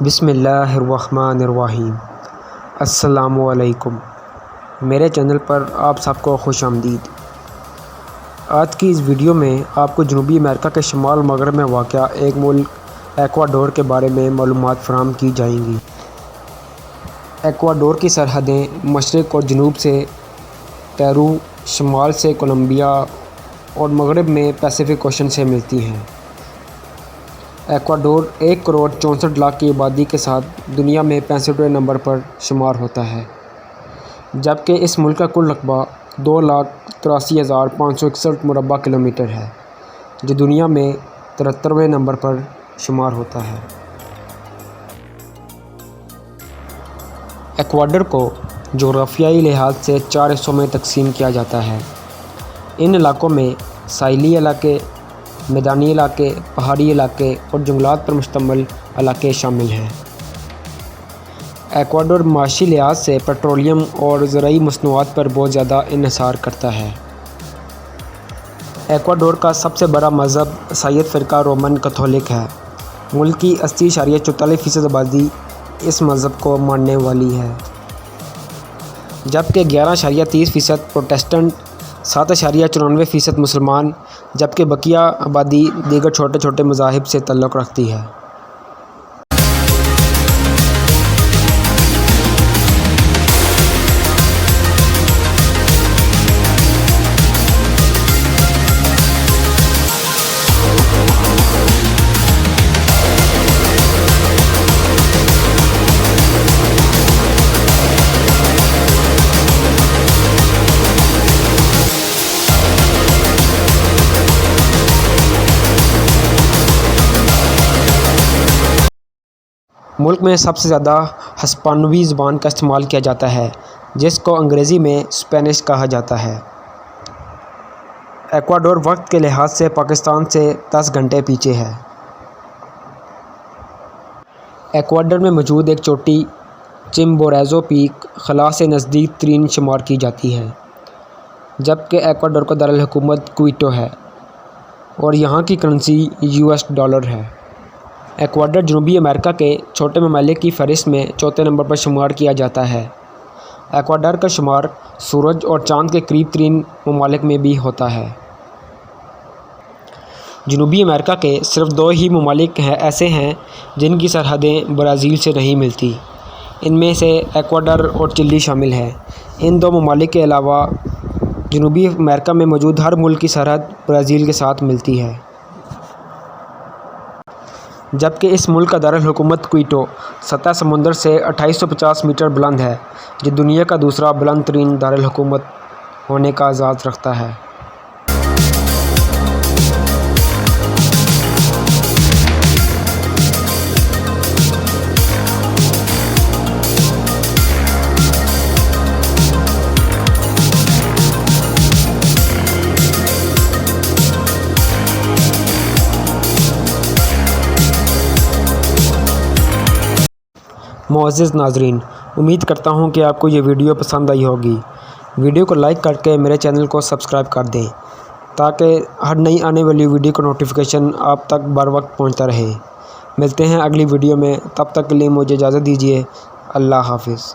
بسم اللہ الرحمن الرحیم۔ السلام علیکم، میرے چینل پر آپ سب کو خوش آمدید۔ آج کی اس ویڈیو میں آپ کو جنوبی امریکہ کے شمال مغرب میں واقع ایک ملک ایکواڈور کے بارے میں معلومات فراہم کی جائیں گی۔ ایکواڈور کی سرحدیں مشرق اور جنوب سے پیرو، شمال سے کولمبیا اور مغرب میں پیسیفک اوشن سے ملتی ہیں۔ ایکواڈور 1,64,00,000 کی آبادی کے ساتھ دنیا میں 65ویں نمبر پر شمار ہوتا ہے، جبکہ اس ملک کا کل رقبہ 2,83,561 مربع کلومیٹر ہے، جو دنیا میں 73ویں نمبر پر شمار ہوتا ہے۔ ایکواڈور کو جغرافیائی لحاظ سے 4 حصوں میں تقسیم کیا جاتا ہے۔ ان علاقوں میں ساحلی علاقے، میدانی علاقے، پہاڑی علاقے اور جنگلات پر مشتمل علاقے شامل ہیں۔ ایکواڈور معاشی لحاظ سے پیٹرولیم اور زرعی مصنوعات پر بہت زیادہ انحصار کرتا ہے۔ ایکواڈور کا سب سے بڑا مذہب عیسائیت فرقہ رومن کیتھولک ہے۔ ملک کی 80.44% آبادی اس مذہب کو ماننے والی ہے، جبکہ 11.30% پروٹسٹنٹ، 7.94% مسلمان، جبکہ بقیہ آبادی دیگر چھوٹے چھوٹے مذاہب سے تعلق رکھتی ہے۔ ملک میں سب سے زیادہ ہسپانوی زبان کا استعمال کیا جاتا ہے، جس کو انگریزی میں اسپینش کہا جاتا ہے۔ ایکواڈور وقت کے لحاظ سے پاکستان سے 10 گھنٹے پیچھے ہے۔ ایکواڈور میں موجود ایک چوٹی چمبوریزو پیک خلا سے نزدیک ترین شمار کی جاتی ہے، جبکہ ایکواڈور کا دارالحکومت کوئٹو ہے اور یہاں کی کرنسی US ڈالر ہے۔ ایکواڈور جنوبی امریکہ کے چھوٹے ممالک کی فہرست میں 4تھے نمبر پر شمار کیا جاتا ہے۔ ایکواڈور کا شمار سورج اور چاند کے قریب ترین ممالک میں بھی ہوتا ہے۔ جنوبی امریکہ کے صرف 2 ہی ممالک ایسے ہیں جن کی سرحدیں برازیل سے نہیں ملتی، ان میں سے ایکواڈور اور چلی شامل ہیں۔ ان 2 ممالک کے علاوہ جنوبی امریکہ میں موجود ہر ملک کی سرحد برازیل کے ساتھ ملتی ہے۔ جبکہ اس ملک کا دارالحکومت کوئٹو سطح سمندر سے 2850 میٹر بلند ہے، جو دنیا کا دوسرا بلند ترین دارالحکومت ہونے کا اعزاز رکھتا ہے۔ معزز ناظرین، امید کرتا ہوں کہ آپ کو یہ ویڈیو پسند آئی ہوگی۔ ویڈیو کو لائک کر کے میرے چینل کو سبسکرائب کر دیں تاکہ ہر نئی آنے والی ویڈیو کا نوٹیفیکیشن آپ تک بر وقت پہنچتا رہے۔ ملتے ہیں اگلی ویڈیو میں، تب تک کے لیے مجھے اجازت دیجیے۔ اللہ حافظ۔